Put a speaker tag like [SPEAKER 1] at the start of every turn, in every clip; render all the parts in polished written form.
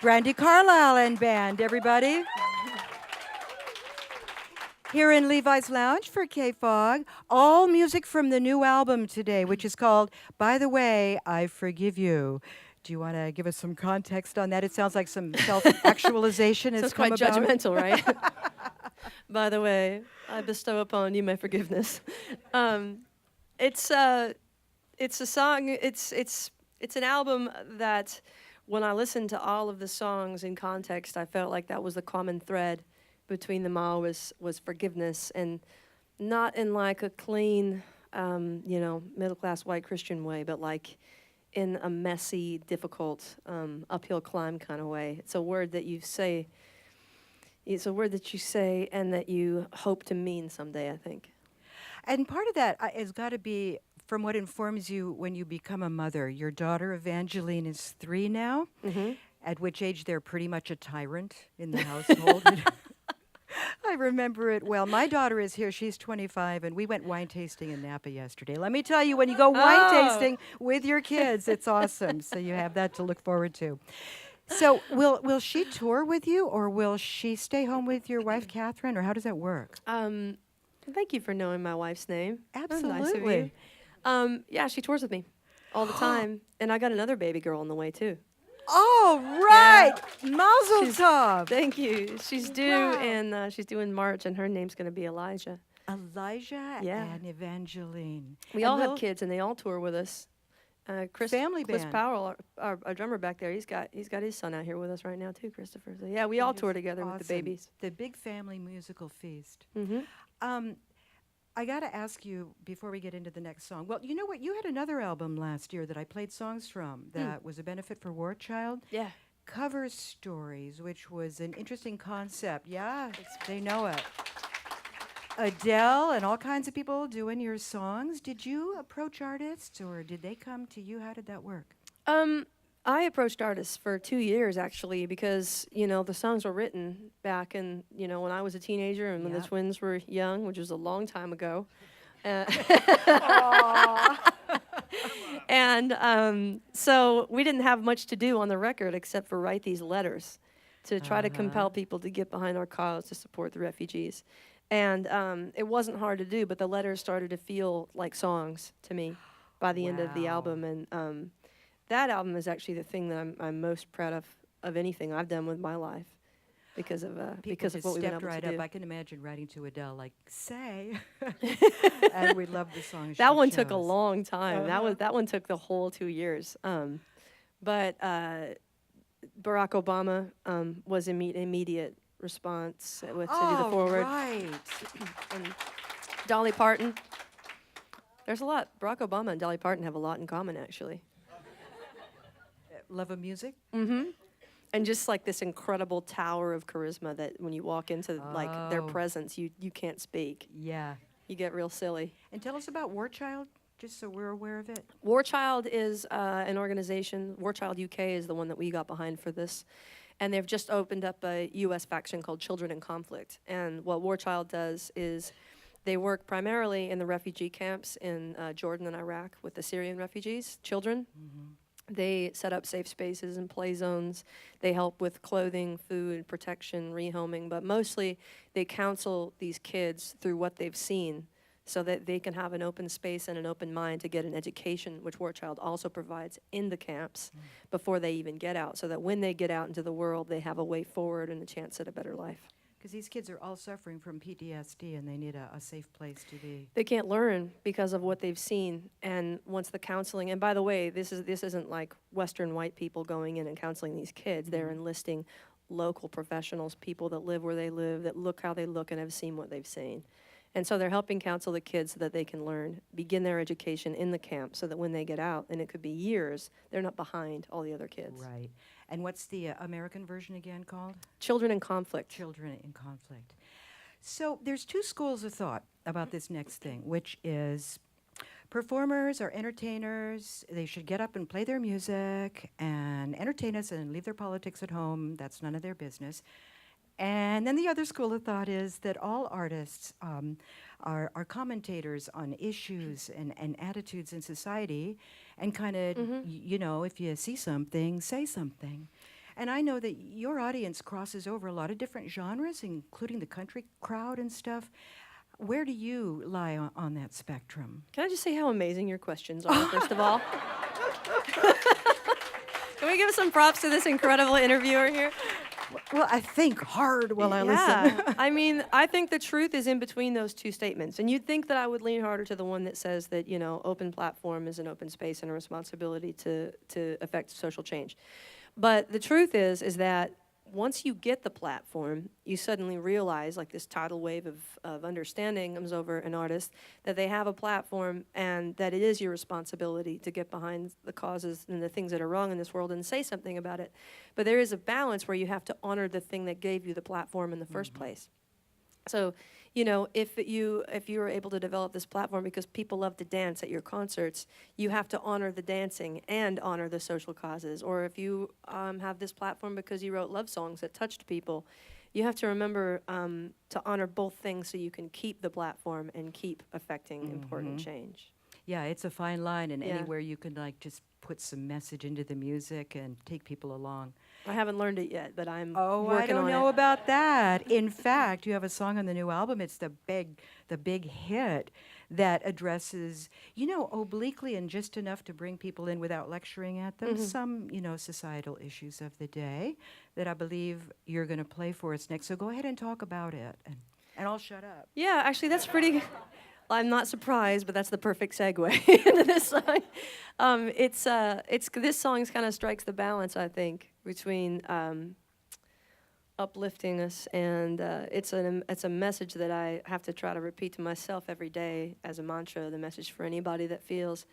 [SPEAKER 1] Brandi Carlile and band, everybody. Here in Levi's Lounge for KFOG, all music from the new album today, which is called By the Way, I Forgive You. Do you want to give us some context on that? It sounds like some self-actualization has
[SPEAKER 2] Sounds
[SPEAKER 1] come
[SPEAKER 2] quite
[SPEAKER 1] about.
[SPEAKER 2] judgmental, right? By the way, I bestow upon you my forgiveness. Um, it's it's a song. It's an album that, when I listened to all of the songs in context, I felt like that was the common thread between them all was forgiveness, and not in like a clean, middle class white Christian way, but like in a messy, difficult, uphill climb kind of way. It's a word that you say. It's a word that you say and that you hope to mean someday, I think.
[SPEAKER 1] And part of that has got to be from what informs you when you become a mother. Your daughter, Evangeline, is 3 now,
[SPEAKER 2] Mm-hmm.
[SPEAKER 1] at which age they're pretty much a tyrant in the household. I remember it well. My daughter is here. She's 25, and we went wine tasting in Napa yesterday. Let me tell you, when you go wine
[SPEAKER 2] Oh,
[SPEAKER 1] tasting with your kids, it's awesome. So you have that to look forward to. So will she tour with you, or will she stay home with your wife, Catherine, or how does that work?
[SPEAKER 2] um, thank you for knowing my wife's name. That's nice of you.
[SPEAKER 1] Absolutely.
[SPEAKER 2] Yeah, she tours with me all the time, and I got another baby girl on the way too.
[SPEAKER 1] All
[SPEAKER 2] Yeah.
[SPEAKER 1] right, Mazel
[SPEAKER 2] She's
[SPEAKER 1] Tov.
[SPEAKER 2] Thank you. She's due,
[SPEAKER 1] Wow.
[SPEAKER 2] and she's due in March, and her name's going to be Elijah.
[SPEAKER 1] Elijah
[SPEAKER 2] Yeah.
[SPEAKER 1] and Evangeline.
[SPEAKER 2] We
[SPEAKER 1] And
[SPEAKER 2] all have
[SPEAKER 1] will-
[SPEAKER 2] kids, and they all tour with us. Chris
[SPEAKER 1] Family
[SPEAKER 2] Chris
[SPEAKER 1] band.
[SPEAKER 2] Powell, our drummer back there, he's got his son out here with us right now too, Christopher. So yeah, we all
[SPEAKER 1] That
[SPEAKER 2] tour
[SPEAKER 1] is
[SPEAKER 2] together with the
[SPEAKER 1] awesome.
[SPEAKER 2] babies.
[SPEAKER 1] The big family musical feast.
[SPEAKER 2] Mm-hmm.
[SPEAKER 1] Um, I got to ask you before we get into the next song. Well, you know what? You had another album last year that I played songs from that was a benefit for War Child.
[SPEAKER 2] Yeah.
[SPEAKER 1] Cover Stories, which was an interesting concept. Yeah, they know it. Adele and all kinds of people doing your songs. Did you approach artists or did they come to you? How did that work?
[SPEAKER 2] I approached artists for 2 years actually because the songs were written back in when I was a teenager and when the
[SPEAKER 1] Yep.
[SPEAKER 2] twins were young, which was a long time ago. Uh, and so we didn't have much to do on the record except for write these letters to try to compel people to get behind our cause to support the refugees. And it wasn't hard to do, but the letters started to feel like songs to me by the end of the
[SPEAKER 1] Wow.
[SPEAKER 2] album. And that album is actually the thing that I'm most proud of anything I've done with my life because of
[SPEAKER 1] People
[SPEAKER 2] because of
[SPEAKER 1] just
[SPEAKER 2] what we've been
[SPEAKER 1] stepped
[SPEAKER 2] able
[SPEAKER 1] right
[SPEAKER 2] to
[SPEAKER 1] up.
[SPEAKER 2] do.
[SPEAKER 1] I can imagine writing to Adele like "Say," and we love the song.
[SPEAKER 2] That
[SPEAKER 1] she
[SPEAKER 2] one took a
[SPEAKER 1] chose.
[SPEAKER 2] long time.
[SPEAKER 1] Uh-huh.
[SPEAKER 2] That one took the whole 2 years. But Barack Obama was immediate response to do the
[SPEAKER 1] Oh,
[SPEAKER 2] forward.
[SPEAKER 1] right.
[SPEAKER 2] And Dolly Parton. There's a lot. Barack Obama and Dolly Parton have a lot in common, actually.
[SPEAKER 1] Love of music.
[SPEAKER 2] And just like this incredible tower of charisma that when you walk into like their
[SPEAKER 1] Oh.
[SPEAKER 2] presence, you can't speak.
[SPEAKER 1] Yeah.
[SPEAKER 2] You get real silly.
[SPEAKER 1] And tell us about War Child, just so we're aware of it.
[SPEAKER 2] War Child is an organization. War Child UK is the one that we got behind for this. And they've just opened up a U.S. faction called Children in Conflict. And what War Child does is they work primarily in the refugee camps in Jordan and Iraq with the Syrian refugees, children. They set up safe spaces and play zones. They help with clothing, food, protection, rehoming, but mostly they counsel these kids through what they've seen so that they can have an open space and an open mind to get an education, which War Child also provides in the camps before they even get out, so that when they get out into the world, they have a way forward and a chance at a better life.
[SPEAKER 1] Because these kids are all suffering from PTSD and they need a safe place to be.
[SPEAKER 2] They can't learn because of what they've seen, and once the counseling, and by the way, this isn't like Western white people going in and counseling these kids. They're enlisting local professionals, people that live where they live, that look how they look and have seen what they've seen. And so they're helping counsel the kids so that they can learn, begin their education in the camp so that when they get out, and it could be years, they're not behind all the other kids.
[SPEAKER 1] Right. And what's the American version again called?
[SPEAKER 2] Children in Conflict.
[SPEAKER 1] Children in Conflict. So there's 2 schools of thought about this next thing, which is performers or entertainers, they should get up and play their music and entertain us and leave their politics at home. That's none of their business. And then the other school of thought is that all artists are commentators on issues and attitudes in society and kind of, if you see something, say something. And I know that your audience crosses over a lot of different genres, including the country crowd and stuff. Where do you lie on that spectrum?
[SPEAKER 2] Can I just say how amazing your questions are, first of all? Can we give some props to this incredible interviewer here?
[SPEAKER 1] Well, I think hard while I listen.
[SPEAKER 2] I mean, I think the truth is in between those two statements. And you'd think that I would lean harder to the one that says that, you know, open platform is an open space and a responsibility to affect social change. But the truth is that once you get the platform, you suddenly realize, like this tidal wave of understanding comes over an artist, that they have a platform and that it is your responsibility to get behind the causes and the things that are wrong in this world and say something about it. But there is a balance where you have to honor the thing that gave you the platform in the first place. So, you know, if you are able to develop this platform because people love to dance at your concerts, you have to honor the dancing and honor the social causes. Or if you have this platform because you wrote love songs that touched people, you have to remember to honor both things so you can keep the platform and keep affecting important change.
[SPEAKER 1] Yeah, it's a fine line, and
[SPEAKER 2] Yeah.
[SPEAKER 1] anywhere you can like just put some message into the music and take people along.
[SPEAKER 2] I haven't learned it yet, but I'm
[SPEAKER 1] Oh,
[SPEAKER 2] working
[SPEAKER 1] I don't
[SPEAKER 2] on
[SPEAKER 1] know
[SPEAKER 2] it.
[SPEAKER 1] about that. In fact, you have a song on the new album. It's the big hit that addresses, you know, obliquely and just enough to bring people in without lecturing at them, some, you know, societal issues of the day that I believe you're going to play for us next. So go ahead and talk about it, and I'll shut up.
[SPEAKER 2] Yeah, actually, that's pretty. I'm not surprised, but that's the perfect segue into this song. This song kind of strikes the balance, I think, between uplifting us and it's a message that I have to try to repeat to myself every day as a mantra. The message for anybody that feels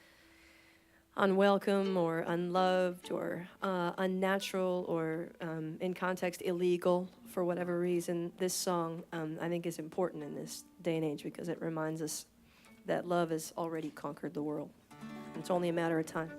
[SPEAKER 2] unwelcome or unloved or unnatural or in context illegal for whatever reason. This song I think is important in this day and age because it reminds us that love has already conquered the world. It's only a matter of time.